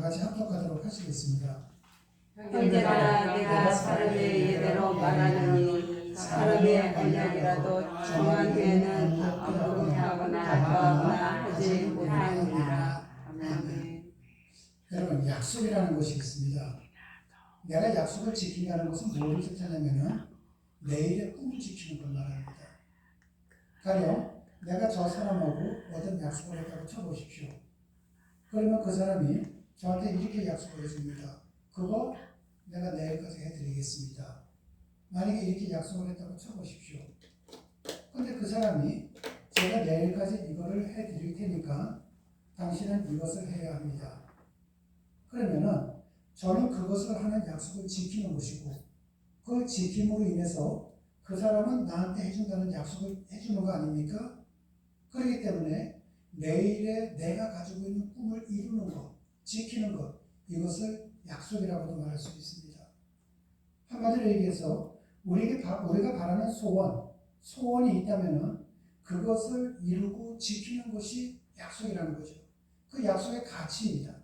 같이 합독하도록 하시겠습니다. 형제들아 내가 사람의 예대로 말하느니 사람의 언약이라도 정한 후에는 불쾌하거나 좋아하거나 하지 못하느니라. 아멘. 여러분, 약속이라는 것이 있습니다. 내가 약속을 지킨다는 것은 뭐를 뜻하냐면은 내일의 꿈을 지키는 걸 말합니다. 가령 내가 저 사람하고 어떤 약속을 했다고 쳐보십시오. 그러면 그 사람이 저한테 이렇게 약속을 해줍니다. 그거 내가 내일까지 해드리겠습니다. 만약에 이렇게 약속을 했다고 쳐보십시오. 근데 그 사람이 제가 내일까지 이거를 해드릴 테니까 당신은 이것을 해야 합니다. 그러면은 저는 그것을 하는 약속을 지키는 것이고 그 지킴으로 인해서 그 사람은 나한테 해준다는 약속을 해주는 거 아닙니까? 그렇기 때문에 내일에 내가 가지고 있는 꿈을 이루는 것, 지키는 것, 이것을 약속이라고도 말할 수 있습니다. 한마디로 얘기해서 우리가 바라는 소원이 있다면 그것을 이루고 지키는 것이 약속이라는 거죠. 그 약속의 가치입니다.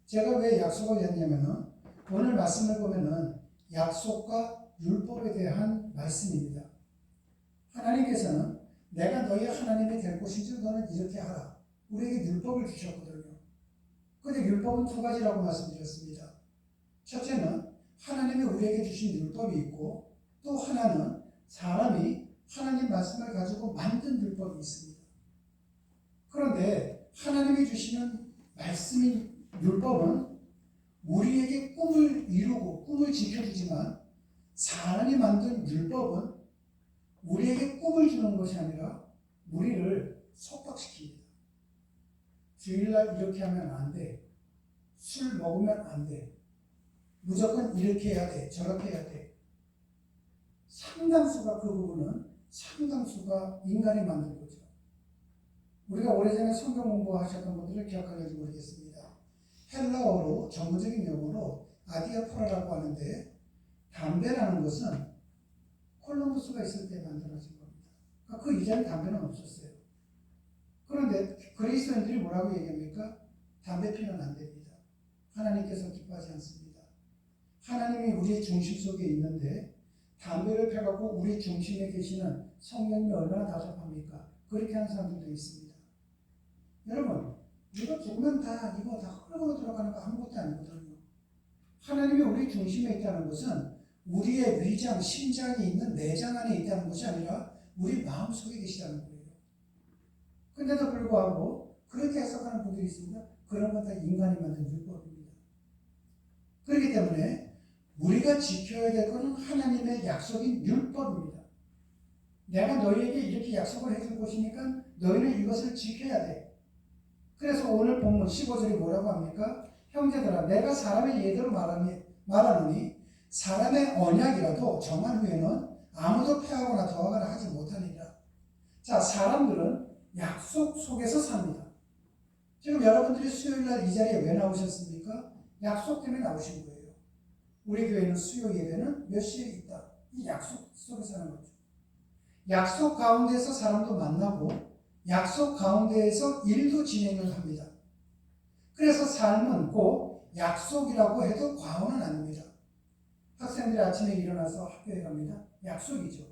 제가 왜 약속을 했냐면은 오늘 말씀을 보면은 약속과 율법에 대한 말씀입니다. 하나님께서는 내가 너희 하나님이 될 것인지 너는 이렇게 하라. 우리에게 율법을 주셨거든요. 그런데 율법은 두 가지라고 말씀드렸습니다. 첫째는 하나님이 우리에게 주신 율법이 있고 또 하나는 사람이 하나님 말씀을 가지고 만든 율법이 있습니다. 그런데 하나님이 주시는 말씀인 율법은 우리에게 꿈을 이루고 꿈을 지켜주지만 사람이 만든 율법은 우리에게 꿈을 주는 것이 아니라 우리를 속박시킵니다. 주일날 이렇게 하면 안 돼. 술 먹으면 안 돼. 무조건 이렇게 해야 돼. 저렇게 해야 돼. 상당수가 그 부분은 상당수가 인간이 만든 거죠. 우리가 오래전에 성경 공부하셨던 분들을 기억하는지 모르겠습니다. 헬라어로 전문적인 용어로 아디아포라라고 하는데 담배라는 것은 콜럼부스가 있을 때 만들어진 겁니다. 그러니까 그 이전에 담배는 없었어요. 그런데 그리스도인들이 뭐라고 얘기합니까? 담배 피면 안 됩니다. 하나님께서 기뻐하지 않습니다. 하나님이 우리의 중심 속에 있는데 담배를 펴갖고 우리 중심에 계시는 성령이 얼마나 답답합니까? 그렇게 하는 사람들도 있습니다. 여러분, 이거 죽으면 이거 다 흘러 들어가는 거 아무것도 아니거든요. 하나님이 우리 중심에 있다는 것은 우리의 위장, 심장이 있는 내장 안에 있다는 것이 아니라 우리 마음속에 계시다는 거예요. 근데도 불구하고 그렇게 해석하는 분들이 있습니다. 그런 건 다 인간이 만든 율법입니다. 그렇기 때문에 우리가 지켜야 될 것은 하나님의 약속인 율법입니다. 내가 너희에게 이렇게 약속을 해줄 것이니까 너희는 이것을 지켜야 돼. 그래서 오늘 본문 15절이 뭐라고 합니까? 형제들아 내가 사람의 예대로 말하노니 사람의 언약이라도 정한 후에는 아무도 패하거나 더하거나 하지 못하니라. 자, 사람들은 약속 속에서 삽니다. 지금 여러분들이 수요일날 이 자리에 왜 나오셨습니까? 약속 때문에 나오신 거예요. 우리 교회는 수요 예배는 몇 시에 있다. 이 약속 속에서 하는 거죠. 약속 가운데에서 사람도 만나고 약속 가운데에서 일도 진행을 합니다. 그래서 삶은 꼭 약속이라고 해도 과언은 아닙니다. 학생들이 아침에 일어나서 학교에 갑니다. 약속이죠.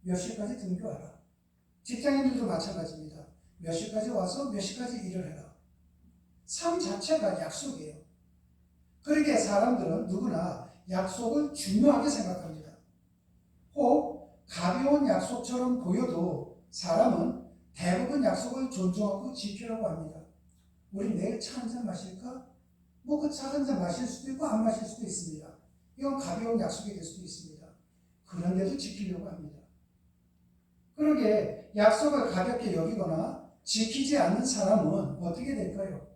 몇 시까지 등교하라. 직장인들도 마찬가지입니다. 몇 시까지 와서 몇 시까지 일을 해라. 삶 자체가 약속이에요. 그러기에 사람들은 누구나 약속을 중요하게 생각합니다. 혹 가벼운 약속처럼 보여도 사람은 대부분 약속을 존중하고 지키려고 합니다. 우리 내일 차 한잔 마실까? 그 차 한잔 마실 수도 있고 안 마실 수도 있습니다. 이건 가벼운 약속이 될 수도 있습니다. 그런데도 지키려고 합니다. 그러게 약속을 가볍게 여기거나 지키지 않는 사람은 어떻게 될까요?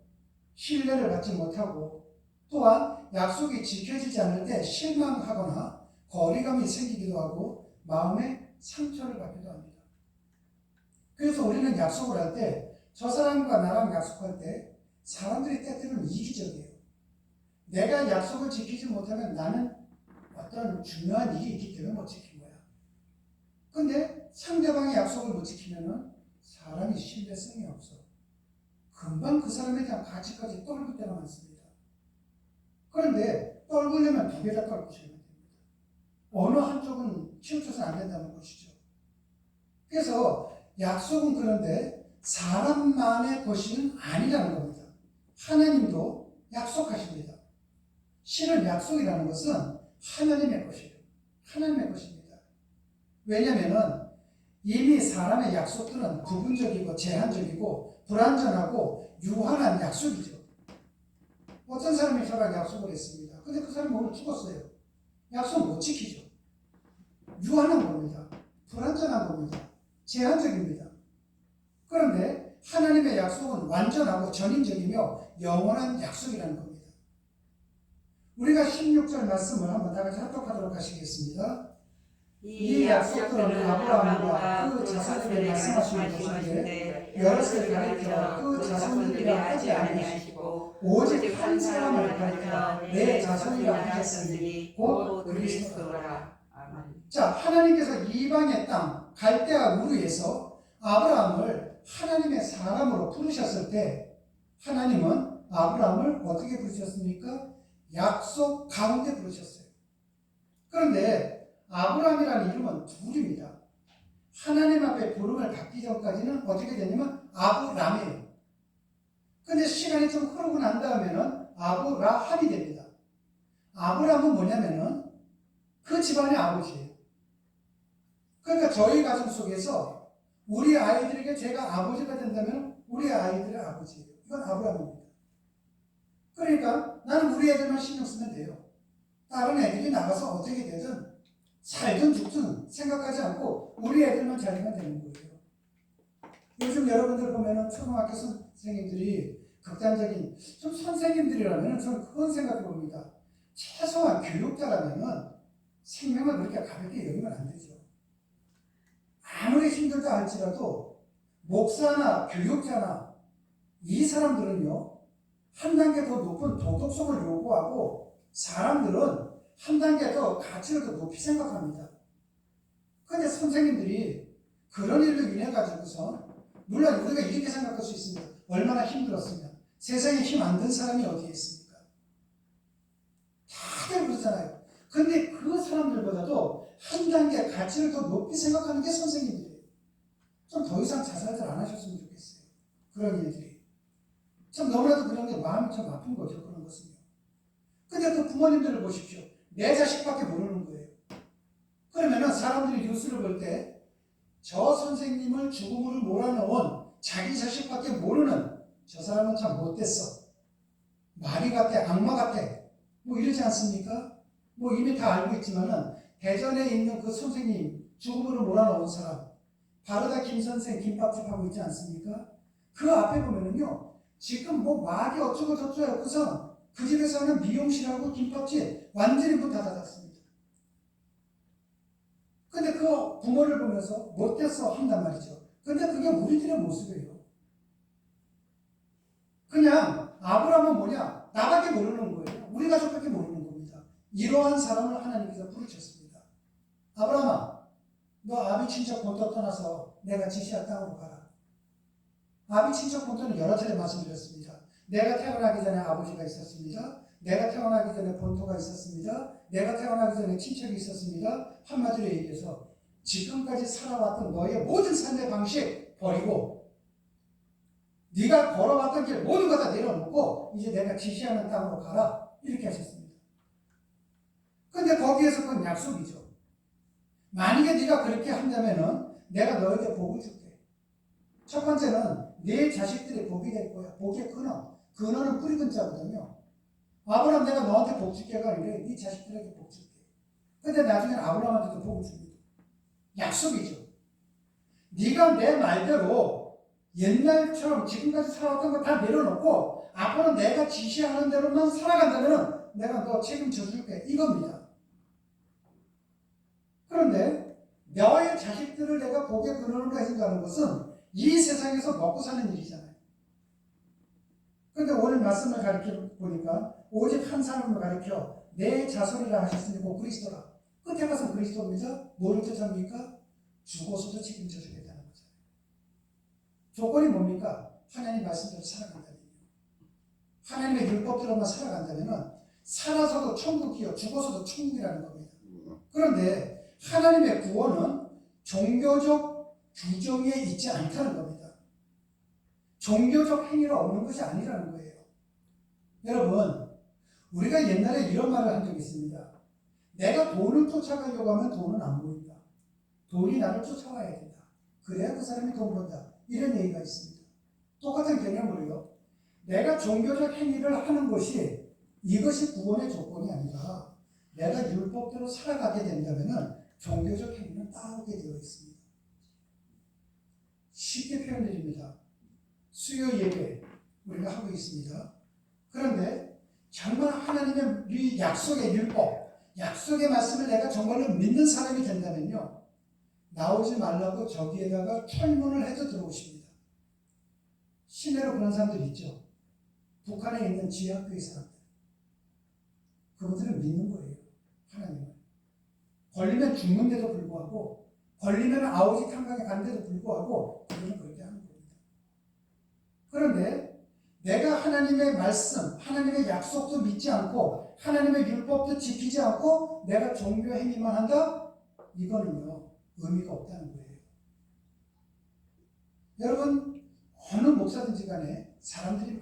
신뢰를 받지 못하고 또한 약속이 지켜지지 않을 때 실망하거나 거리감이 생기기도 하고 마음에 상처를 받기도 합니다. 그래서 우리는 약속을 할 때 저 사람과 나랑 약속할 때 사람들이 때때로는 이기적이에요. 내가 약속을 지키지 못하면 나는 어떤 중요한 일이 있기 때문에 못 지킨 거야. 근데 상대방의 약속을 못 지키면은 사람이 신뢰성이 없어. 금방 그 사람에 대한 가치까지 떨어질 때가 많습니다. 비벼다 깔고 보시면 됩니다. 어느 한쪽은 치우쳐서는 안 된다는 것이죠. 그래서 약속은 그런데 사람만의 것이 아니라는 겁니다. 하나님도 약속하십니다. 실은 약속이라는 것은 하나님의 것이에요. 하나님의 것입니다. 왜냐하면 이미 사람의 약속들은 부분적이고 제한적이고 불완전하고 유한한 약속이죠. 어떤 사람이 저랑 약속을 했습니다. 근데 그 사람이 오늘 죽었어요. 약속 못 지키죠. 유한한 겁니다. 불완전한 겁니다. 제한적입니다. 그런데 하나님의 약속은 완전하고 전인적이며 영원한 약속이라는 겁니다. 우리가 16절 말씀을 한번 다 같이 합독하도록 하시겠습니다. 이 약속들은 아브라함과 그 자손에게 말씀하신 것인데 여러 세를 가리켜 그 자손들이라 하지 아니하시고 오직 한 사람을 가리켜 내 자손이라 하셨으니 곧 그리스도라. 자, 하나님께서 이방의 땅 갈대아 우르에서 아브라함을 하나님의 사람으로 부르셨을 때 하나님은 아브라함을 어떻게 부르셨습니까? 약속 가운데 부르셨어요. 그런데 아브라함이라는 이름은 둘입니다. 하나님 앞에 부름을 받기 전까지는 어떻게 되냐면 아브람이에요. 근데 시간이 좀 흐르고 난 다음에는 아브라함이 됩니다. 아브람은 뭐냐면은 그 집안의 아버지예요. 그러니까 저희 가정 속에서 우리 아이들에게 제가 아버지가 된다면 우리 아이들의 아버지예요. 이건 아브라함입니다. 그러니까 나는 우리 애들만 신경 쓰면 돼요. 다른 애들이 나가서 어떻게 되든 살든 죽든 생각하지 않고 우리 애들만 잘하면 되는 거예요. 요즘 여러분들 보면은 초등학교 선생님들이 극단적인 좀 선생님들이라면 저는 그건 생각해 봅니다. 최소한 교육자라면 생명을 그렇게 가볍게 여기면 안 되죠. 아무리 힘들다 할지라도 목사나 교육자나 이 사람들은요 한 단계 더 높은 도덕성을 요구하고 사람들은 한 단계 더 가치를 더 높이 생각합니다. 그런데 선생님들이 그런 일로 인해 가지고서 물론 우리가 이렇게 생각할 수 있습니다. 얼마나 힘들었으면 세상에 힘 안 든 사람이 어디에 있습니까? 다들 그렇잖아요. 근데 그 사람들보다도 한 단계 가치를 더 높이 생각하는 게 선생님들이에요. 좀 더 이상 자살들 안 하셨으면 좋겠어요. 그런 일들이. 참 너무나도 그런 게 마음이 참 아픈 거죠. 그런 것은요. 근데 그 부모님들을 보십시오. 내 자식밖에 모르는 거예요. 그러면은 사람들이 뉴스를 볼 때 저 선생님을 죽음으로 몰아넣은 자기 자식밖에 모르는 저 사람은 참 못됐어. 마귀 같아, 악마 같아. 뭐 이러지 않습니까? 뭐 이미 다 알고 있지만은 대전에 있는 그 선생님 죽음으로 몰아넣은 사람 바르다 김 선생 김밥집 하고 있지 않습니까? 그 앞에 보면은요 지금 뭐 마귀 어쩌고 저쩌고 해서 그 집에서 하는 미용실하고 김밥집 완전히 문 닫아놨습니다. 근데 그 부모를 보면서 못됐어 한단 말이죠. 근데 그게 우리들의 모습이에요. 그냥 아브라함은 뭐냐? 나밖에 모르는 거예요. 우리 가족밖에 모르는 겁니다. 이러한 사람을 하나님께서 부르셨습니다. 아브라함아, 너 아비 친척 본토 떠나서 내가 지시할 땅으로 가라. 아비 친척 본토는 여러 차례 말씀드렸습니다. 내가 태어나기 전에 아버지가 있었습니다. 내가 태어나기 전에 본토가 있었습니다. 내가 태어나기 전에 친척이 있었습니다. 한마디로 얘기해서 지금까지 살아왔던 너의 모든 삶의 방식 버리고 네가 걸어왔던 길 모든 거 다 내려놓고 이제 내가 지시하는 땅으로 가라. 이렇게 하셨습니다. 근데 거기에서 그건 약속이죠. 만약에 네가 그렇게 한다면은 내가 너에게 복을 줄게. 첫 번째는 네 자식들이 복이 될 거야. 복의 근원. 근원은 뿌리 근자거든요. 아브라함 내가 너한테 복 줄게가 아니라 네 자식들에게 복 줄게. 근데 나중에는 아브라함한테도 복을 줍니다. 약속이죠. 네가 내 말대로 옛날처럼 지금까지 살아왔던 거 다 내려놓고 앞으로 내가 지시하는 대로만 살아간다면 내가 너 책임져 줄게. 이겁니다. 그런데 너의 자식들을 내가 복의 근원으로 해준다는 것은 이 세상에서 먹고 사는 일이잖아요. 그런데 오늘 말씀을 가르쳐 보니까 오직 한 사람을 가르쳐 내 자손이라 하셨으니 곧 그리스도라. 끝에 가서 그리스도입니다. 뭐를 뜻합니까? 죽어서도 책임져 주겠다는 거잖아요. 조건이 뭡니까? 하나님 말씀대로 살아간다면요. 하나님의 율법대로만 살아간다면 살아서도 천국이요. 죽어서도 천국이라는 겁니다. 그런데 하나님의 구원은 종교적 규정에 있지 않다는 겁니다. 종교적 행위가 없는 것이 아니라는 거예요. 여러분, 우리가 옛날에 이런 말을 한 적이 있습니다. 내가 돈을 쫓아가려고 하면 돈은 안 보인다. 돈이 나를 쫓아와야 된다. 그래야 그 사람이 돈 번다. 이런 얘기가 있습니다. 똑같은 개념으로요. 내가 종교적 행위를 하는 것이 이것이 구원의 조건이 아니라 내가 율법대로 살아가게 된다면 종교적 행위는 따오게 되어 있습니다. 쉽게 표현드립니다. 수요 예배 우리가 하고 있습니다. 그런데 정말 하나님의 이 약속의 율법, 약속의 말씀을 내가 정말로 믿는 사람이 된다면요. 나오지 말라고 저기에다가 철문을 해서 들어오십니다. 시내로 그런 사람들 있죠. 북한에 있는 지하교회 사람들. 그분들은 믿는 거예요. 하나님을. 걸리면 죽는데도 불구하고, 걸리면 아우지 탕강에 가는데도 불구하고 그들은 그렇게 하는 겁니다. 그런데 내가 하나님의 말씀, 하나님의 약속도 믿지 않고 하나님의 율법도 지키지 않고 내가 종교 행위만 한다? 이거는요. 의미가 없다는 거예요. 여러분, 어느 목사든지 간에 사람들이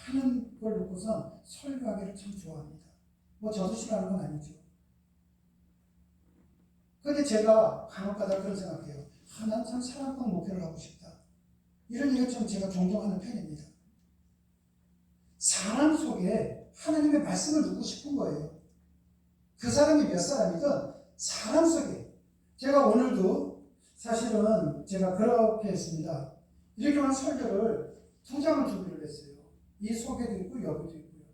많은 걸 놓고선 설교하기를 참 좋아합니다. 뭐 저도 싫어하는 건 아니죠. 그런데 제가 간혹가다 그런 생각해요. 난 참 사랑방 목회를 하고 싶다. 이런 얘기를 좀 제가 종종 하는 편입니다. 사람 속에 하나님의 말씀을 듣고 싶은 거예요. 그 사람이 몇 사람이든 사람 속에. 제가 오늘도 사실은 제가 그렇게 했습니다. 이렇게 한 설교를 2장을 준비를 했어요. 이 소개도 있고 여기도 있고요.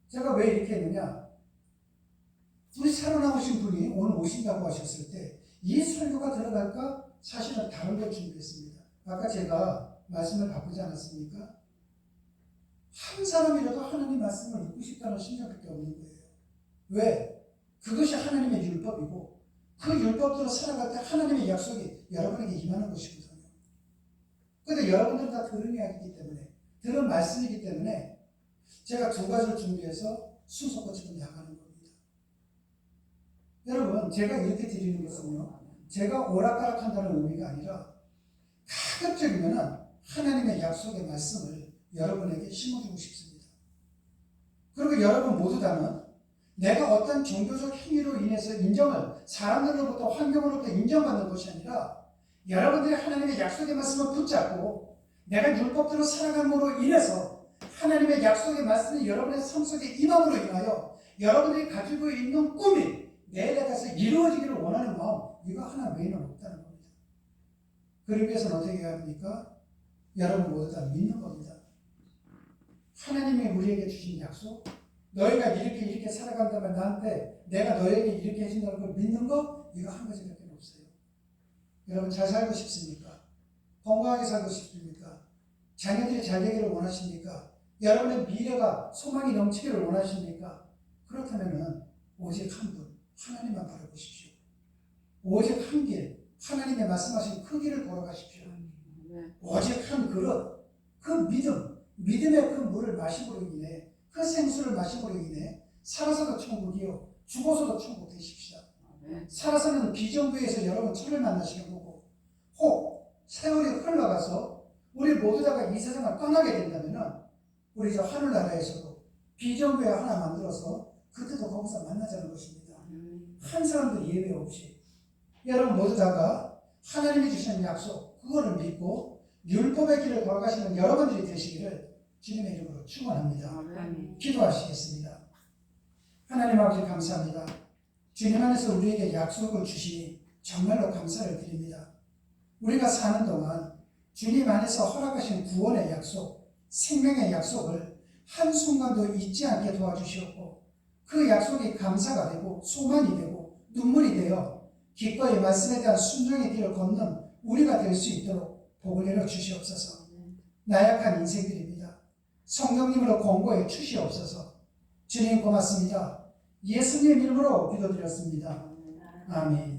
제가 왜 이렇게 했느냐? 우리 새로 나오신 분이 오늘 오신다고 하셨을 때 이 설교가 들어갈까? 사실은 다른 걸 준비했습니다. 아까 제가 말씀을 바꾸지 않았습니까? 한 사람이라도 하나님 말씀을 듣고 싶다는 심정밖에 없는 거예요. 왜? 그것이 하나님의 율법이고 그 율법대로 살아갈 때 하나님의 약속이 여러분에게 임하는 것이거든요. 그런데 여러분들은 다 들은 이야기이기 때문에, 들은 말씀이기 때문에 제가 2가지를 준비해서 순서껏 나가는 겁니다. 여러분, 제가 이렇게 드리는 것은요, 제가 오락가락한다는 의미가 아니라 가급적이면 하나님의 약속의 말씀을 여러분에게 심어주고 싶습니다. 그리고 여러분 모두 다는 내가 어떤 종교적 행위로 인해서 인정을, 사람들로부터, 환경으로부터 인정받는 것이 아니라 여러분들이 하나님의 약속의 말씀을 붙잡고 내가 율법대로 살아감으로 인해서 하나님의 약속의 말씀이 여러분의 삶 속에 임함으로 인하여 여러분들이 가지고 있는 꿈이 내일에 가서 이루어지기를 원하는 마음, 이거 하나 외에는 없다는 겁니다. 그러기 위해서는 어떻게 해야 합니까? 여러분 모두 다 믿는 겁니다. 하나님이 우리에게 주신 약속, 너희가 이렇게 살아간다면 나한테 내가 너에게 이렇게 해준다는 걸 믿는 거, 이거 한 가지밖에 없어요. 여러분 잘 살고 싶습니까? 건강하게 살고 싶습니까? 자녀들이 잘 되기를 원하십니까? 여러분의 미래가 소망이 넘치기를 원하십니까? 그렇다면 오직 한 분, 하나님만 바라보십시오. 오직 한 길, 하나님의 말씀하신 그 길을 걸어가십시오. 오직 한 그릇, 그 믿음의 그 물을 마심으로 인해, 그 생수를 마심으로 인해 살아서도 천국이요, 죽어서도 천국 되십시다. 살아서는 비정부에서 여러분 천을 만나시는 거고, 혹 세월이 흘러가서 우리 모두 다가 이 세상을 떠나게 된다면 우리 저 하늘나라에서도 비정부에 하나 만들어서 그때도 거기서 만나자는 것입니다. 한 사람도 예외 없이 여러분 모두 다가 하나님이 주신 약속, 그거를 믿고 율법의 길을 걸어가시는 여러분들이 되시기를 주님의 이름으로 축원합니다. 기도하시겠습니다. 하나님 아버지 감사합니다. 주님 안에서 우리에게 약속을 주시니 정말로 감사를 드립니다. 우리가 사는 동안 주님 안에서 허락하신 구원의 약속, 생명의 약속을 한순간도 잊지 않게 도와주시옵고 그 약속이 감사가 되고 소망이 되고 눈물이 되어 기꺼이 말씀에 대한 순종의 길을 걷는 우리가 될 수 있도록 복을 내려 주시옵소서. 나약한 인생들입니다. 성령님으로 권고해 주시옵소서. 주님 고맙습니다. 예수님 이름으로 기도드렸습니다. 아멘.